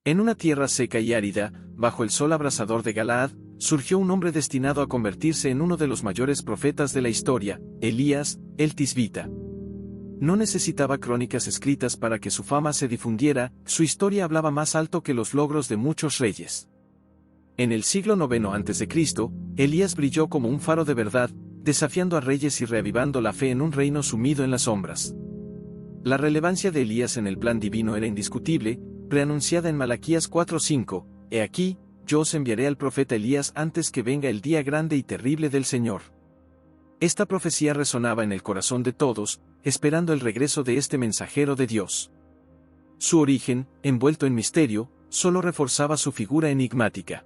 En una tierra seca y árida, bajo el sol abrasador de Galaad, surgió un hombre destinado a convertirse en uno de los mayores profetas de la historia, Elías, el Tisbita. No necesitaba crónicas escritas para que su fama se difundiera, su historia hablaba más alto que los logros de muchos reyes. En el siglo IX a.C., Elías brilló como un faro de verdad, desafiando a reyes y reavivando la fe en un reino sumido en las sombras. La relevancia de Elías en el plan divino era indiscutible, preanunciada en Malaquías 4:5, «He aquí, yo os enviaré al profeta Elías antes que venga el día grande y terrible del Señor». Esta profecía resonaba en el corazón de todos, esperando el regreso de este mensajero de Dios. Su origen, envuelto en misterio, solo reforzaba su figura enigmática.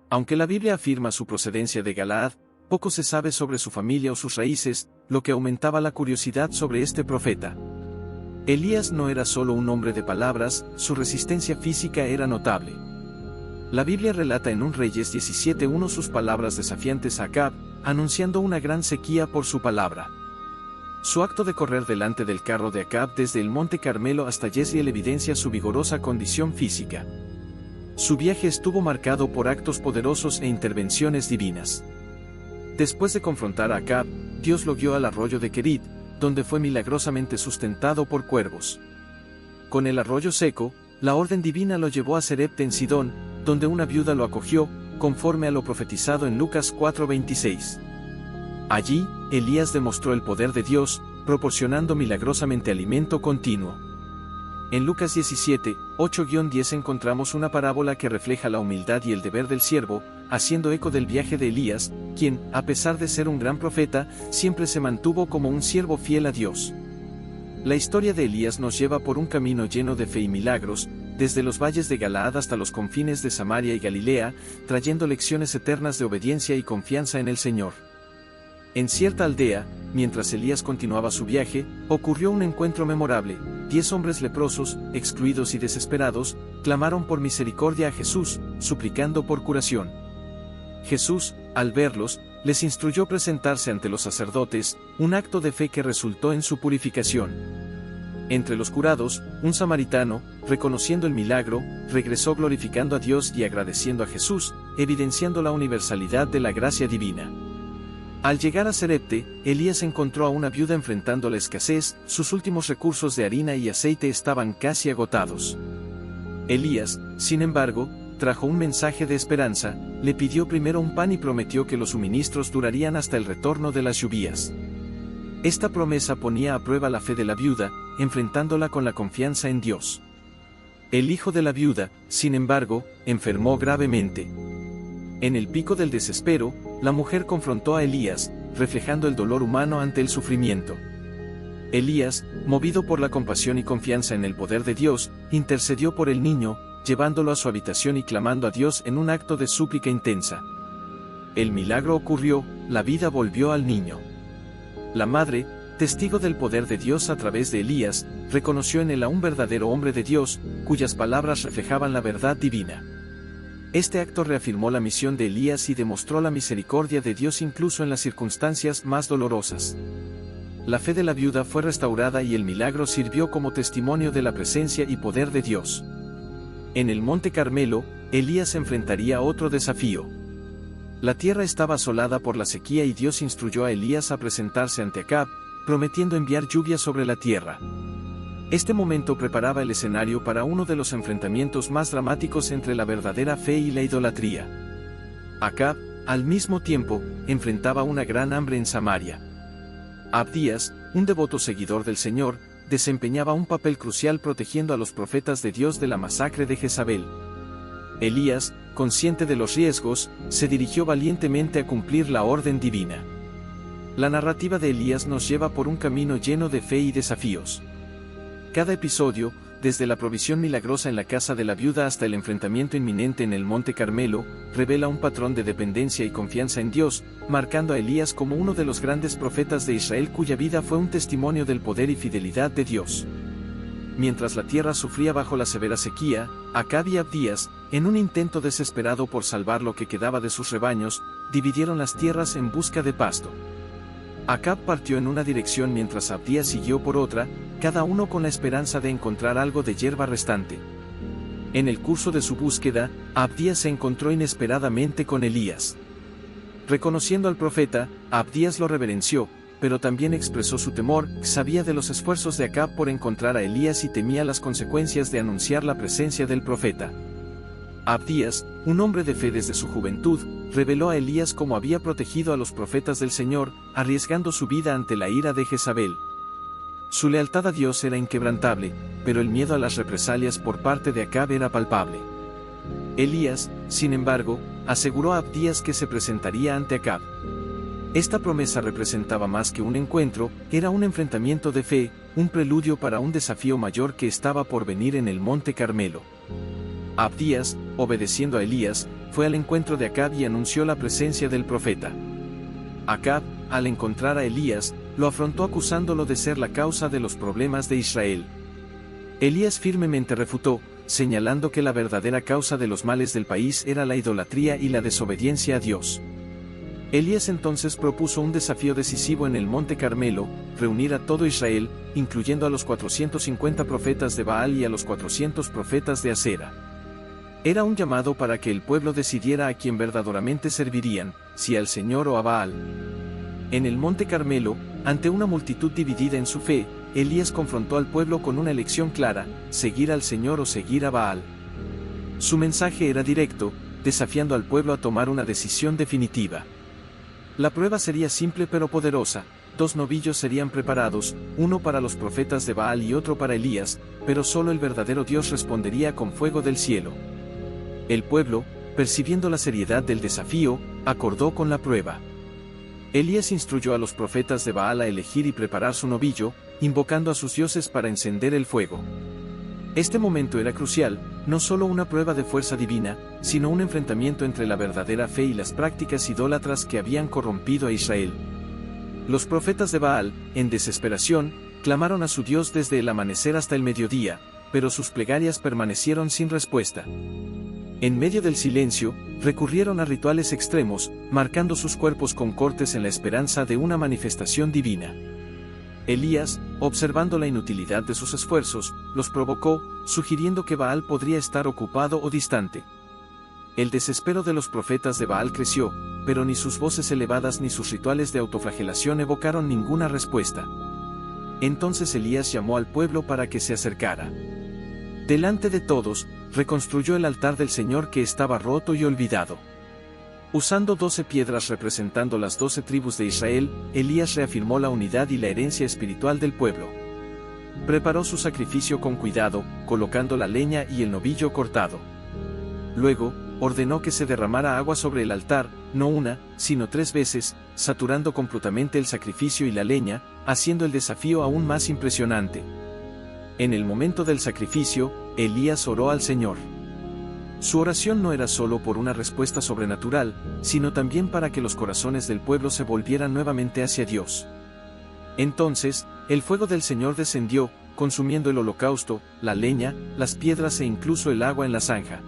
Aunque la Biblia afirma su procedencia de Galaad, poco se sabe sobre su familia o sus raíces, lo que aumentaba la curiosidad sobre este profeta. Elías no era solo un hombre de palabras, su resistencia física era notable. La Biblia relata en 1 Reyes 17:1 sus palabras desafiantes a Acab, anunciando una gran sequía por su palabra. Su acto de correr delante del carro de Acab desde el monte Carmelo hasta Jezreel evidencia su vigorosa condición física. Su viaje estuvo marcado por actos poderosos e intervenciones divinas. Después de confrontar a Acab, Dios lo guió al arroyo de Kerit, donde fue milagrosamente sustentado por cuervos. Con el arroyo seco, la orden divina lo llevó a Serepta en Sidón, donde una viuda lo acogió, conforme a lo profetizado en Lucas 4:26. Allí, Elías demostró el poder de Dios, proporcionando milagrosamente alimento continuo. En Lucas 17:8-10 encontramos una parábola que refleja la humildad y el deber del siervo, haciendo eco del viaje de Elías, quien, a pesar de ser un gran profeta, siempre se mantuvo como un siervo fiel a Dios. La historia de Elías nos lleva por un camino lleno de fe y milagros, desde los valles de Galaad hasta los confines de Samaria y Galilea, trayendo lecciones eternas de obediencia y confianza en el Señor. En cierta aldea, mientras Elías continuaba su viaje, ocurrió un encuentro memorable. 10 hombres leprosos, excluidos y desesperados, clamaron por misericordia a Jesús, suplicando por curación. Jesús, al verlos, les instruyó presentarse ante los sacerdotes, un acto de fe que resultó en su purificación. Entre los curados, un samaritano, reconociendo el milagro, regresó glorificando a Dios y agradeciendo a Jesús, evidenciando la universalidad de la gracia divina. Al llegar a Serepte, Elías encontró a una viuda enfrentando la escasez, sus últimos recursos de harina y aceite estaban casi agotados. Elías, sin embargo, trajo un mensaje de esperanza, le pidió primero un pan y prometió que los suministros durarían hasta el retorno de las lluvias. Esta promesa ponía a prueba la fe de la viuda, enfrentándola con la confianza en Dios. El hijo de la viuda, sin embargo, enfermó gravemente. En el pico del desespero, la mujer confrontó a Elías, reflejando el dolor humano ante el sufrimiento. Elías, movido por la compasión y confianza en el poder de Dios, intercedió por el niño, llevándolo a su habitación y clamando a Dios en un acto de súplica intensa. El milagro ocurrió, la vida volvió al niño. La madre, testigo del poder de Dios a través de Elías, reconoció en él a un verdadero hombre de Dios, cuyas palabras reflejaban la verdad divina. Este acto reafirmó la misión de Elías y demostró la misericordia de Dios incluso en las circunstancias más dolorosas. La fe de la viuda fue restaurada y el milagro sirvió como testimonio de la presencia y poder de Dios. En el monte Carmelo, Elías enfrentaría otro desafío. La tierra estaba asolada por la sequía y Dios instruyó a Elías a presentarse ante Acab, prometiendo enviar lluvia sobre la tierra. Este momento preparaba el escenario para uno de los enfrentamientos más dramáticos entre la verdadera fe y la idolatría. Acab, al mismo tiempo, enfrentaba una gran hambre en Samaria. Abdías, un devoto seguidor del Señor, desempeñaba un papel crucial protegiendo a los profetas de Dios de la masacre de Jezabel. Elías, consciente de los riesgos, se dirigió valientemente a cumplir la orden divina. La narrativa de Elías nos lleva por un camino lleno de fe y desafíos. Cada episodio, desde la provisión milagrosa en la casa de la viuda hasta el enfrentamiento inminente en el monte Carmelo, revela un patrón de dependencia y confianza en Dios, marcando a Elías como uno de los grandes profetas de Israel cuya vida fue un testimonio del poder y fidelidad de Dios. Mientras la tierra sufría bajo la severa sequía, Acab y Abdías, en un intento desesperado por salvar lo que quedaba de sus rebaños, dividieron las tierras en busca de pasto. Acab partió en una dirección mientras Abdías siguió por otra, cada uno con la esperanza de encontrar algo de hierba restante. En el curso de su búsqueda, Abdías se encontró inesperadamente con Elías. Reconociendo al profeta, Abdías lo reverenció, pero también expresó su temor. Sabía de los esfuerzos de Acab por encontrar a Elías y temía las consecuencias de anunciar la presencia del profeta. Abdías, un hombre de fe desde su juventud, reveló a Elías cómo había protegido a los profetas del Señor, arriesgando su vida ante la ira de Jezabel. Su lealtad a Dios era inquebrantable, pero el miedo a las represalias por parte de Acab era palpable. Elías, sin embargo, aseguró a Abdías que se presentaría ante Acab. Esta promesa representaba más que un encuentro, era un enfrentamiento de fe, un preludio para un desafío mayor que estaba por venir en el Monte Carmelo. Abdías, obedeciendo a Elías, fue al encuentro de Acab y anunció la presencia del profeta. Acab, al encontrar a Elías, lo afrontó acusándolo de ser la causa de los problemas de Israel. Elías firmemente refutó, señalando que la verdadera causa de los males del país era la idolatría y la desobediencia a Dios. Elías entonces propuso un desafío decisivo en el Monte Carmelo, reunir a todo Israel, incluyendo a los 450 profetas de Baal y a los 400 profetas de Asera. Era un llamado para que el pueblo decidiera a quién verdaderamente servirían, si al Señor o a Baal. En el Monte Carmelo, ante una multitud dividida en su fe, Elías confrontó al pueblo con una elección clara: seguir al Señor o seguir a Baal. Su mensaje era directo, desafiando al pueblo a tomar una decisión definitiva. La prueba sería simple pero poderosa: 2 novillos serían preparados, uno para los profetas de Baal y otro para Elías, pero solo el verdadero Dios respondería con fuego del cielo. El pueblo, percibiendo la seriedad del desafío, acordó con la prueba. Elías instruyó a los profetas de Baal a elegir y preparar su novillo, invocando a sus dioses para encender el fuego. Este momento era crucial, no solo una prueba de fuerza divina, sino un enfrentamiento entre la verdadera fe y las prácticas idólatras que habían corrompido a Israel. Los profetas de Baal, en desesperación, clamaron a su Dios desde el amanecer hasta el mediodía, pero sus plegarias permanecieron sin respuesta. En medio del silencio, recurrieron a rituales extremos, marcando sus cuerpos con cortes en la esperanza de una manifestación divina. Elías, observando la inutilidad de sus esfuerzos, los provocó, sugiriendo que Baal podría estar ocupado o distante. El desespero de los profetas de Baal creció, pero ni sus voces elevadas ni sus rituales de autoflagelación evocaron ninguna respuesta. Entonces Elías llamó al pueblo para que se acercara. Delante de todos, reconstruyó el altar del Señor que estaba roto y olvidado. Usando 12 piedras representando las 12 tribus de Israel, Elías reafirmó la unidad y la herencia espiritual del pueblo. Preparó su sacrificio con cuidado, colocando la leña y el novillo cortado. Luego, ordenó que se derramara agua sobre el altar, no una, sino 3 veces, saturando completamente el sacrificio y la leña, haciendo el desafío aún más impresionante. En el momento del sacrificio, Elías oró al Señor. Su oración no era solo por una respuesta sobrenatural, sino también para que los corazones del pueblo se volvieran nuevamente hacia Dios. Entonces, el fuego del Señor descendió, consumiendo el holocausto, la leña, las piedras e incluso el agua en la zanja.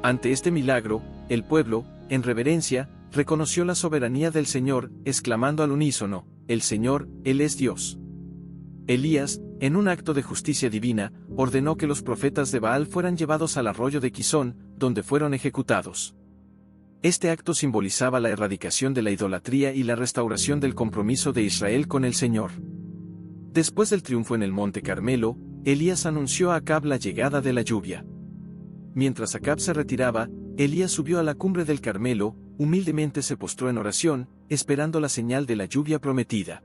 Ante este milagro, el pueblo, en reverencia, reconoció la soberanía del Señor, exclamando al unísono: «El Señor, Él es Dios». Elías, en un acto de justicia divina, ordenó que los profetas de Baal fueran llevados al arroyo de Quizón, donde fueron ejecutados. Este acto simbolizaba la erradicación de la idolatría y la restauración del compromiso de Israel con el Señor. Después del triunfo en el Monte Carmelo, Elías anunció a Acab la llegada de la lluvia. Mientras Acab se retiraba, Elías subió a la cumbre del Carmelo, humildemente se postró en oración, esperando la señal de la lluvia prometida.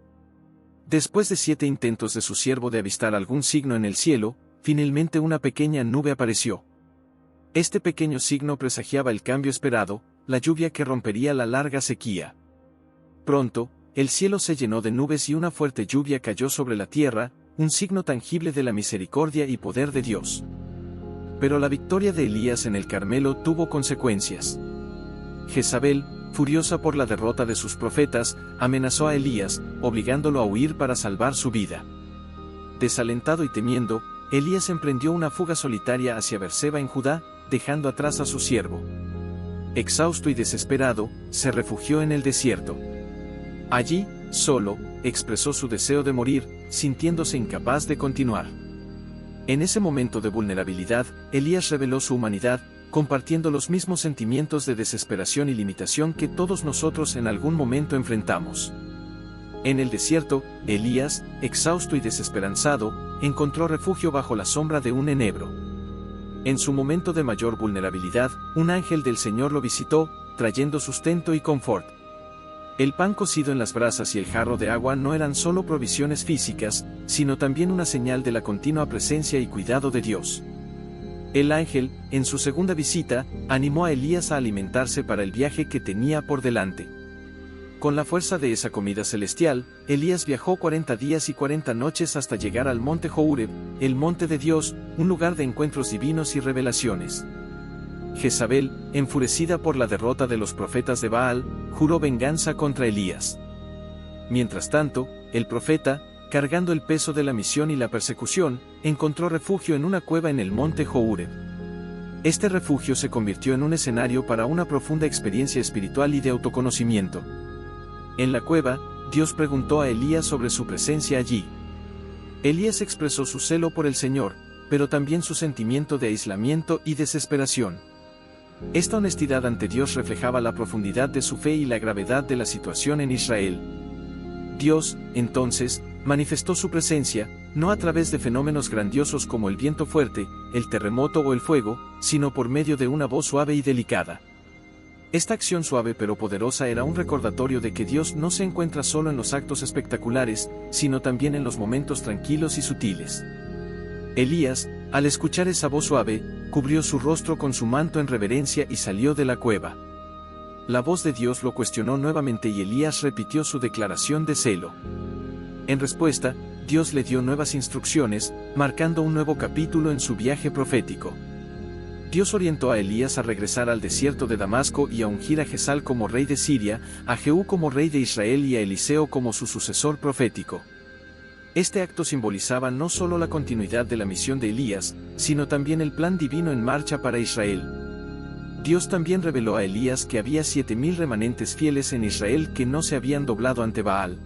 Después de 7 intentos de su siervo de avistar algún signo en el cielo, finalmente una pequeña nube apareció. Este pequeño signo presagiaba el cambio esperado, la lluvia que rompería la larga sequía. Pronto, el cielo se llenó de nubes y una fuerte lluvia cayó sobre la tierra, un signo tangible de la misericordia y poder de Dios. Pero la victoria de Elías en el Carmelo tuvo consecuencias. Jezabel, furiosa por la derrota de sus profetas, amenazó a Elías, obligándolo a huir para salvar su vida. Desalentado y temiendo, Elías emprendió una fuga solitaria hacia Berseba en Judá, dejando atrás a su siervo. Exhausto y desesperado, se refugió en el desierto. Allí, solo, expresó su deseo de morir, sintiéndose incapaz de continuar. En ese momento de vulnerabilidad, Elías reveló su humanidad, compartiendo los mismos sentimientos de desesperación y limitación que todos nosotros en algún momento enfrentamos. En el desierto, Elías, exhausto y desesperanzado, encontró refugio bajo la sombra de un enebro. En su momento de mayor vulnerabilidad, un ángel del Señor lo visitó, trayendo sustento y confort. El pan cocido en las brasas y el jarro de agua no eran solo provisiones físicas, sino también una señal de la continua presencia y cuidado de Dios. El ángel, en su segunda visita, animó a Elías a alimentarse para el viaje que tenía por delante. Con la fuerza de esa comida celestial, Elías viajó 40 días y 40 noches hasta llegar al monte Horeb, el monte de Dios, un lugar de encuentros divinos y revelaciones. Jezabel, enfurecida por la derrota de los profetas de Baal, juró venganza contra Elías. Mientras tanto, el profeta, cargando el peso de la misión y la persecución, encontró refugio en una cueva en el monte Horeb. Este refugio se convirtió en un escenario para una profunda experiencia espiritual y de autoconocimiento. En la cueva, Dios preguntó a Elías sobre su presencia allí. Elías expresó su celo por el Señor, pero también su sentimiento de aislamiento y desesperación. Esta honestidad ante Dios reflejaba la profundidad de su fe y la gravedad de la situación en Israel. Dios, entonces, manifestó su presencia, no a través de fenómenos grandiosos como el viento fuerte, el terremoto o el fuego, sino por medio de una voz suave y delicada. Esta acción suave pero poderosa era un recordatorio de que Dios no se encuentra solo en los actos espectaculares, sino también en los momentos tranquilos y sutiles. Elías, al escuchar esa voz suave, cubrió su rostro con su manto en reverencia y salió de la cueva. La voz de Dios lo cuestionó nuevamente y Elías repitió su declaración de celo. En respuesta, Dios le dio nuevas instrucciones, marcando un nuevo capítulo en su viaje profético. Dios orientó a Elías a regresar al desierto de Damasco y a ungir a Jezal como rey de Siria, a Jehú como rey de Israel y a Eliseo como su sucesor profético. Este acto simbolizaba no solo la continuidad de la misión de Elías, sino también el plan divino en marcha para Israel. Dios también reveló a Elías que había 7000 remanentes fieles en Israel que no se habían doblado ante Baal.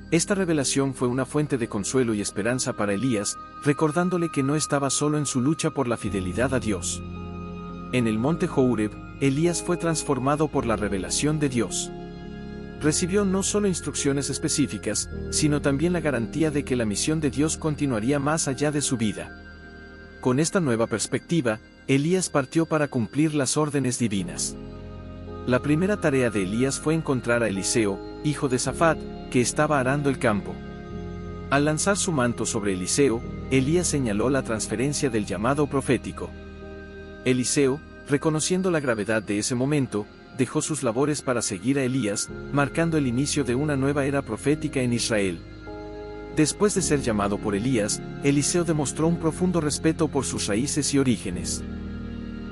Esta revelación fue una fuente de consuelo y esperanza para Elías, recordándole que no estaba solo en su lucha por la fidelidad a Dios. En el monte Horeb, Elías fue transformado por la revelación de Dios. Recibió no solo instrucciones específicas, sino también la garantía de que la misión de Dios continuaría más allá de su vida. Con esta nueva perspectiva, Elías partió para cumplir las órdenes divinas. La primera tarea de Elías fue encontrar a Eliseo, hijo de Safat, que estaba arando el campo. Al lanzar su manto sobre Eliseo, Elías señaló la transferencia del llamado profético. Eliseo, reconociendo la gravedad de ese momento, dejó sus labores para seguir a Elías, marcando el inicio de una nueva era profética en Israel. Después de ser llamado por Elías, Eliseo demostró un profundo respeto por sus raíces y orígenes.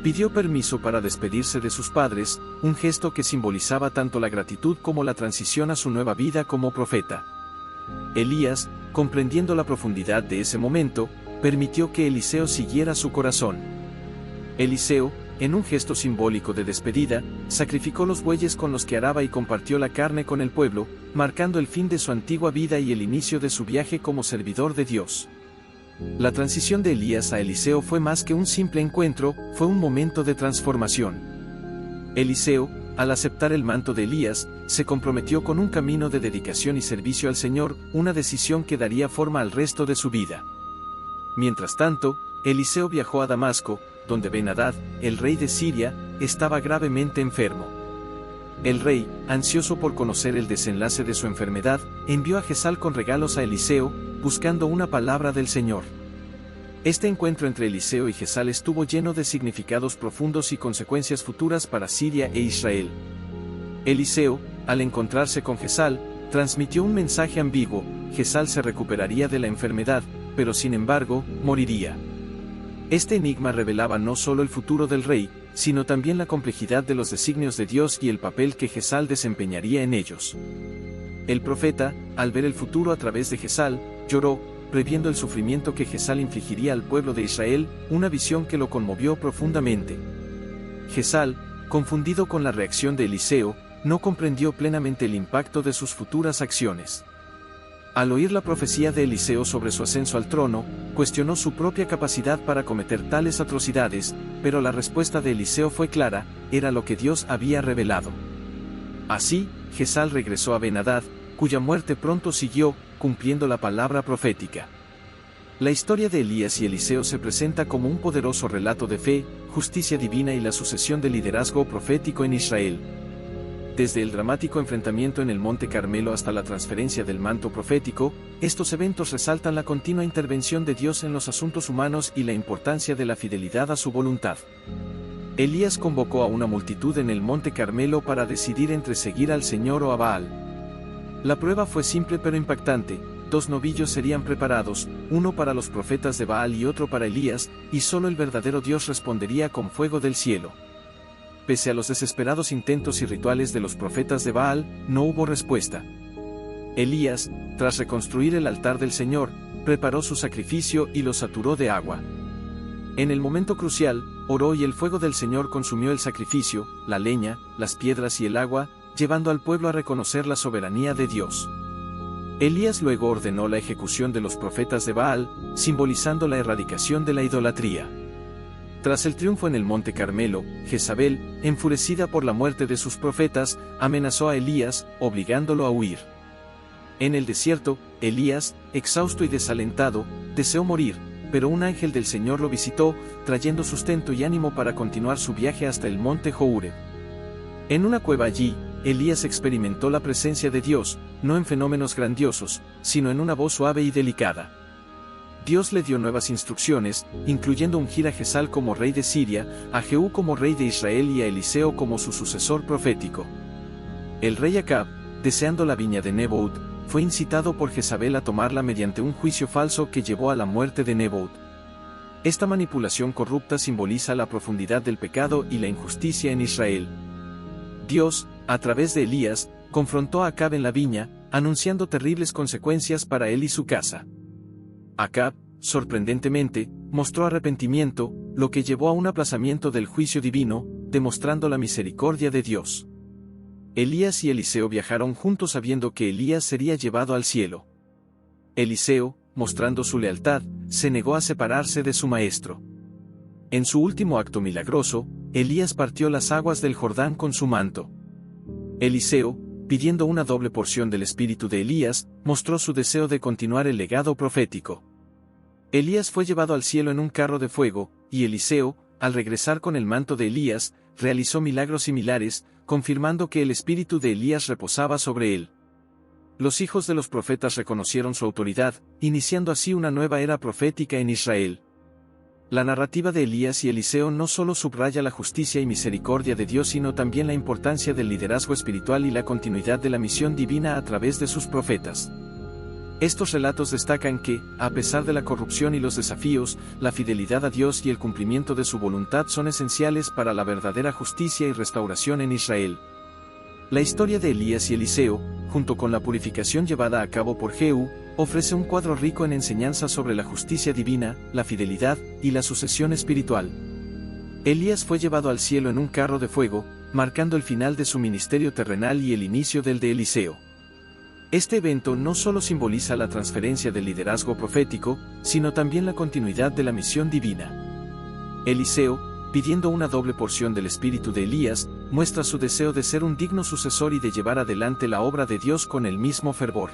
Pidió permiso para despedirse de sus padres, un gesto que simbolizaba tanto la gratitud como la transición a su nueva vida como profeta. Elías, comprendiendo la profundidad de ese momento, permitió que Eliseo siguiera su corazón. Eliseo, en un gesto simbólico de despedida, sacrificó los bueyes con los que araba y compartió la carne con el pueblo, marcando el fin de su antigua vida y el inicio de su viaje como servidor de Dios. La transición de Elías a Eliseo fue más que un simple encuentro, fue un momento de transformación. Eliseo, al aceptar el manto de Elías, se comprometió con un camino de dedicación y servicio al Señor, una decisión que daría forma al resto de su vida. Mientras tanto, Eliseo viajó a Damasco, donde Ben-Hadad, el rey de Siria, estaba gravemente enfermo. El rey, ansioso por conocer el desenlace de su enfermedad, envió a Jezal con regalos a Eliseo, buscando una palabra del Señor. Este encuentro entre Eliseo y Jezal estuvo lleno de significados profundos y consecuencias futuras para Siria e Israel. Eliseo, al encontrarse con Jezal, transmitió un mensaje ambiguo: Jezal se recuperaría de la enfermedad, pero sin embargo, moriría. Este enigma revelaba no solo el futuro del rey, sino también la complejidad de los designios de Dios y el papel que Jezal desempeñaría en ellos. El profeta, al ver el futuro a través de Jezal, lloró, previendo el sufrimiento que Jezal infligiría al pueblo de Israel, una visión que lo conmovió profundamente. Jezal, confundido con la reacción de Eliseo, no comprendió plenamente el impacto de sus futuras acciones. Al oír la profecía de Eliseo sobre su ascenso al trono, cuestionó su propia capacidad para cometer tales atrocidades, pero la respuesta de Eliseo fue clara: era lo que Dios había revelado. Así, Jezal regresó a Ben-Hadad, cuya muerte pronto siguió, cumpliendo la palabra profética. La historia de Elías y Eliseo se presenta como un poderoso relato de fe, justicia divina y la sucesión de liderazgo profético en Israel. Desde el dramático enfrentamiento en el Monte Carmelo hasta la transferencia del manto profético, estos eventos resaltan la continua intervención de Dios en los asuntos humanos y la importancia de la fidelidad a su voluntad. Elías convocó a una multitud en el Monte Carmelo para decidir entre seguir al Señor o a Baal. La prueba fue simple pero impactante: 2 novillos serían preparados, uno para los profetas de Baal y otro para Elías, y solo el verdadero Dios respondería con fuego del cielo. Pese a los desesperados intentos y rituales de los profetas de Baal, no hubo respuesta. Elías, tras reconstruir el altar del Señor, preparó su sacrificio y lo saturó de agua. En el momento crucial, oró y el fuego del Señor consumió el sacrificio, la leña, las piedras y el agua, llevando al pueblo a reconocer la soberanía de Dios. Elías luego ordenó la ejecución de los profetas de Baal, simbolizando la erradicación de la idolatría. Tras el triunfo en el Monte Carmelo, Jezabel, enfurecida por la muerte de sus profetas, amenazó a Elías, obligándolo a huir. En el desierto, Elías, exhausto y desalentado, deseó morir, pero un ángel del Señor lo visitó, trayendo sustento y ánimo para continuar su viaje hasta el monte Horeb. En una cueva allí, Elías experimentó la presencia de Dios, no en fenómenos grandiosos, sino en una voz suave y delicada. Dios le dio nuevas instrucciones, incluyendo ungir a Jezal como rey de Siria, a Jehú como rey de Israel y a Eliseo como su sucesor profético. El rey Acab, deseando la viña de Nebot, fue incitado por Jezabel a tomarla mediante un juicio falso que llevó a la muerte de Nebot. Esta manipulación corrupta simboliza la profundidad del pecado y la injusticia en Israel. Dios, a través de Elías, confrontó a Acab en la viña, anunciando terribles consecuencias para él y su casa. Acab, sorprendentemente, mostró arrepentimiento, lo que llevó a un aplazamiento del juicio divino, demostrando la misericordia de Dios. Elías y Eliseo viajaron juntos sabiendo que Elías sería llevado al cielo. Eliseo, mostrando su lealtad, se negó a separarse de su maestro. En su último acto milagroso, Elías partió las aguas del Jordán con su manto. Eliseo, pidiendo una doble porción del espíritu de Elías, mostró su deseo de continuar el legado profético. Elías fue llevado al cielo en un carro de fuego, y Eliseo, al regresar con el manto de Elías, realizó milagros similares, confirmando que el espíritu de Elías reposaba sobre él. Los hijos de los profetas reconocieron su autoridad, iniciando así una nueva era profética en Israel. La narrativa de Elías y Eliseo no solo subraya la justicia y misericordia de Dios, sino también la importancia del liderazgo espiritual y la continuidad de la misión divina a través de sus profetas. Estos relatos destacan que, a pesar de la corrupción y los desafíos, la fidelidad a Dios y el cumplimiento de su voluntad son esenciales para la verdadera justicia y restauración en Israel. La historia de Elías y Eliseo, junto con la purificación llevada a cabo por Jehú, ofrece un cuadro rico en enseñanzas sobre la justicia divina, la fidelidad y la sucesión espiritual. Elías fue llevado al cielo en un carro de fuego, marcando el final de su ministerio terrenal y el inicio del de Eliseo. Este evento no solo simboliza la transferencia del liderazgo profético, sino también la continuidad de la misión divina. Eliseo, pidiendo una doble porción del espíritu de Elías, muestra su deseo de ser un digno sucesor y de llevar adelante la obra de Dios con el mismo fervor.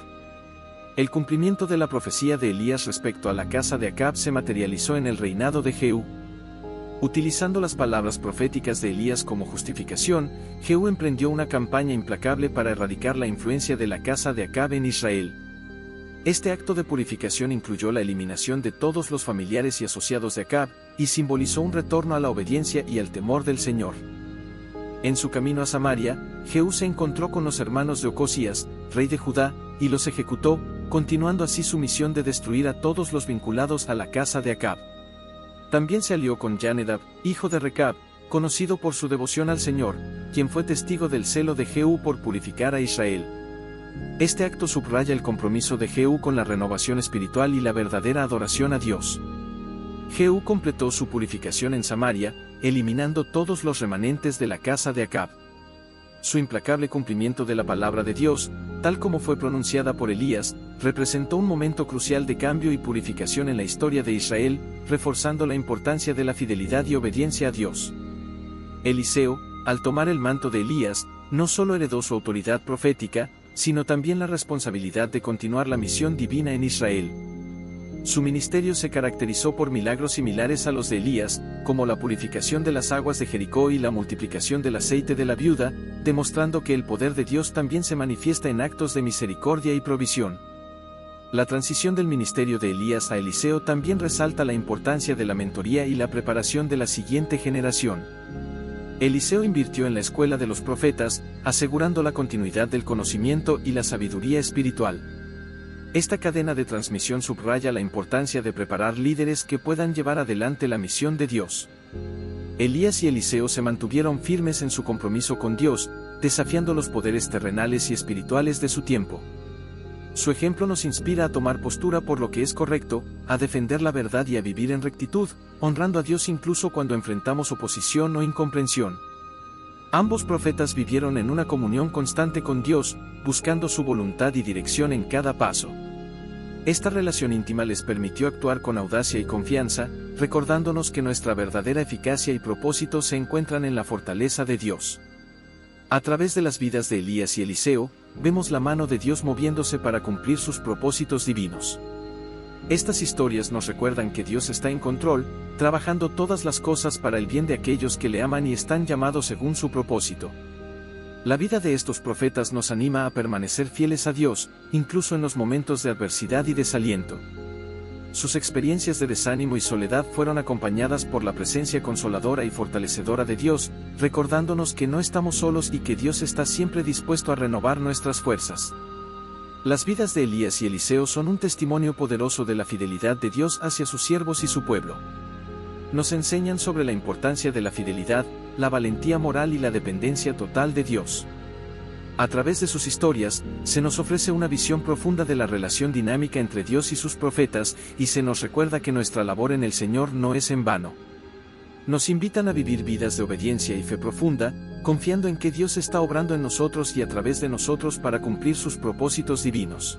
El cumplimiento de la profecía de Elías respecto a la casa de Acab se materializó en el reinado de Jehú. Utilizando las palabras proféticas de Elías como justificación, Jehú emprendió una campaña implacable para erradicar la influencia de la casa de Acab en Israel. Este acto de purificación incluyó la eliminación de todos los familiares y asociados de Acab, y simbolizó un retorno a la obediencia y al temor del Señor. En su camino a Samaria, Jehú se encontró con los hermanos de Ocosías, rey de Judá, y los ejecutó, continuando así su misión de destruir a todos los vinculados a la casa de Acab. También se alió con Jonadab, hijo de Recab, conocido por su devoción al Señor, quien fue testigo del celo de Jehú por purificar a Israel. Este acto subraya el compromiso de Jehú con la renovación espiritual y la verdadera adoración a Dios. Jehú completó su purificación en Samaria, eliminando todos los remanentes de la casa de Acab. Su implacable cumplimiento de la palabra de Dios, tal como fue pronunciada por Elías, representó un momento crucial de cambio y purificación en la historia de Israel, reforzando la importancia de la fidelidad y obediencia a Dios. Eliseo, al tomar el manto de Elías, no solo heredó su autoridad profética, sino también la responsabilidad de continuar la misión divina en Israel. Su ministerio se caracterizó por milagros similares a los de Elías, como la purificación de las aguas de Jericó y la multiplicación del aceite de la viuda, demostrando que el poder de Dios también se manifiesta en actos de misericordia y provisión. La transición del ministerio de Elías a Eliseo también resalta la importancia de la mentoría y la preparación de la siguiente generación. Eliseo invirtió en la escuela de los profetas, asegurando la continuidad del conocimiento y la sabiduría espiritual. Esta cadena de transmisión subraya la importancia de preparar líderes que puedan llevar adelante la misión de Dios. Elías y Eliseo se mantuvieron firmes en su compromiso con Dios, desafiando los poderes terrenales y espirituales de su tiempo. Su ejemplo nos inspira a tomar postura por lo que es correcto, a defender la verdad y a vivir en rectitud, honrando a Dios incluso cuando enfrentamos oposición o incomprensión. Ambos profetas vivieron en una comunión constante con Dios, buscando su voluntad y dirección en cada paso. Esta relación íntima les permitió actuar con audacia y confianza, recordándonos que nuestra verdadera eficacia y propósito se encuentran en la fortaleza de Dios. A través de las vidas de Elías y Eliseo, vemos la mano de Dios moviéndose para cumplir sus propósitos divinos. Estas historias nos recuerdan que Dios está en control, trabajando todas las cosas para el bien de aquellos que le aman y están llamados según su propósito. La vida de estos profetas nos anima a permanecer fieles a Dios, incluso en los momentos de adversidad y desaliento. Sus experiencias de desánimo y soledad fueron acompañadas por la presencia consoladora y fortalecedora de Dios, recordándonos que no estamos solos y que Dios está siempre dispuesto a renovar nuestras fuerzas. Las vidas de Elías y Eliseo son un testimonio poderoso de la fidelidad de Dios hacia sus siervos y su pueblo. Nos enseñan sobre la importancia de la fidelidad, la valentía moral y la dependencia total de Dios. A través de sus historias, se nos ofrece una visión profunda de la relación dinámica entre Dios y sus profetas, y se nos recuerda que nuestra labor en el Señor no es en vano. Nos invitan a vivir vidas de obediencia y fe profunda, confiando en que Dios está obrando en nosotros y a través de nosotros para cumplir sus propósitos divinos.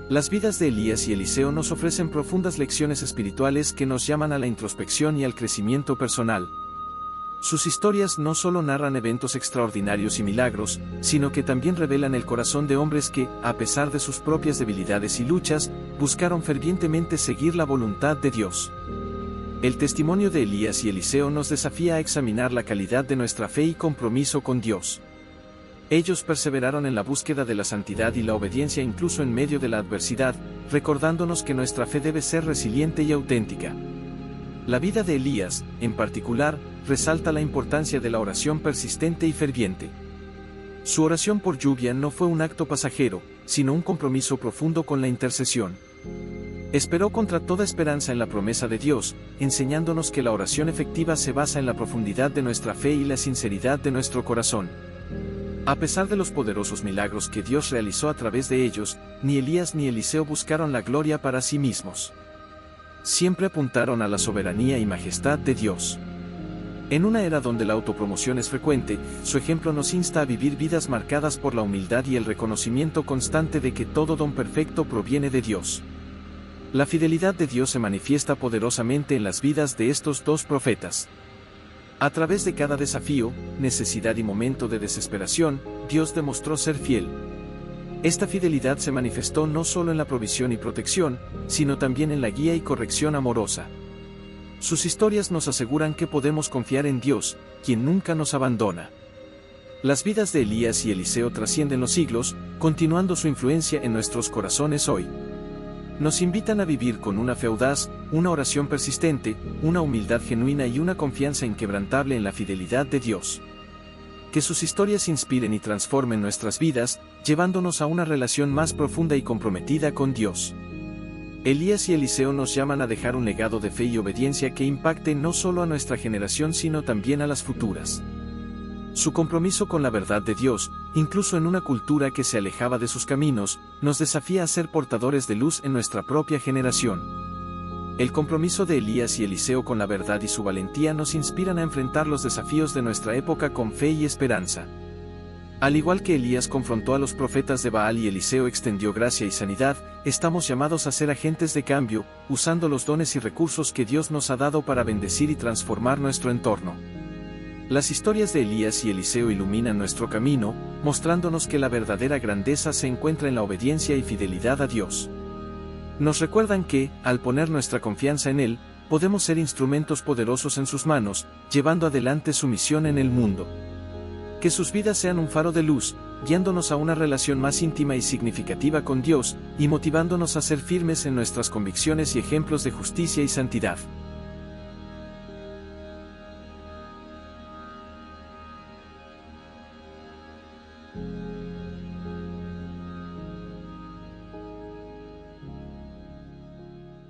Las vidas de Elías y Eliseo nos ofrecen profundas lecciones espirituales que nos llaman a la introspección y al crecimiento personal. Sus historias no solo narran eventos extraordinarios y milagros, sino que también revelan el corazón de hombres que, a pesar de sus propias debilidades y luchas, buscaron fervientemente seguir la voluntad de Dios. El testimonio de Elías y Eliseo nos desafía a examinar la calidad de nuestra fe y compromiso con Dios. Ellos perseveraron en la búsqueda de la santidad y la obediencia incluso en medio de la adversidad, recordándonos que nuestra fe debe ser resiliente y auténtica. La vida de Elías, en particular, resalta la importancia de la oración persistente y ferviente. Su oración por lluvia no fue un acto pasajero, sino un compromiso profundo con la intercesión. Esperó contra toda esperanza en la promesa de Dios, enseñándonos que la oración efectiva se basa en la profundidad de nuestra fe y la sinceridad de nuestro corazón. A pesar de los poderosos milagros que Dios realizó a través de ellos, ni Elías ni Eliseo buscaron la gloria para sí mismos. Siempre apuntaron a la soberanía y majestad de Dios. En una era donde la autopromoción es frecuente, su ejemplo nos insta a vivir vidas marcadas por la humildad y el reconocimiento constante de que todo don perfecto proviene de Dios. La fidelidad de Dios se manifiesta poderosamente en las vidas de estos dos profetas. A través de cada desafío, necesidad y momento de desesperación, Dios demostró ser fiel. Esta fidelidad se manifestó no solo en la provisión y protección, sino también en la guía y corrección amorosa. Sus historias nos aseguran que podemos confiar en Dios, quien nunca nos abandona. Las vidas de Elías y Eliseo trascienden los siglos, continuando su influencia en nuestros corazones hoy. Nos invitan a vivir con una fe audaz, una oración persistente, una humildad genuina y una confianza inquebrantable en la fidelidad de Dios. Que sus historias inspiren y transformen nuestras vidas, llevándonos a una relación más profunda y comprometida con Dios. Elías y Eliseo nos llaman a dejar un legado de fe y obediencia que impacte no solo a nuestra generación sino también a las futuras. Su compromiso con la verdad de Dios, incluso en una cultura que se alejaba de sus caminos, nos desafía a ser portadores de luz en nuestra propia generación. El compromiso de Elías y Eliseo con la verdad y su valentía nos inspiran a enfrentar los desafíos de nuestra época con fe y esperanza. Al igual que Elías confrontó a los profetas de Baal y Eliseo extendió gracia y sanidad, estamos llamados a ser agentes de cambio, usando los dones y recursos que Dios nos ha dado para bendecir y transformar nuestro entorno. Las historias de Elías y Eliseo iluminan nuestro camino, mostrándonos que la verdadera grandeza se encuentra en la obediencia y fidelidad a Dios. Nos recuerdan que, al poner nuestra confianza en Él, podemos ser instrumentos poderosos en sus manos, llevando adelante su misión en el mundo. Que sus vidas sean un faro de luz, guiándonos a una relación más íntima y significativa con Dios, y motivándonos a ser firmes en nuestras convicciones y ejemplos de justicia y santidad.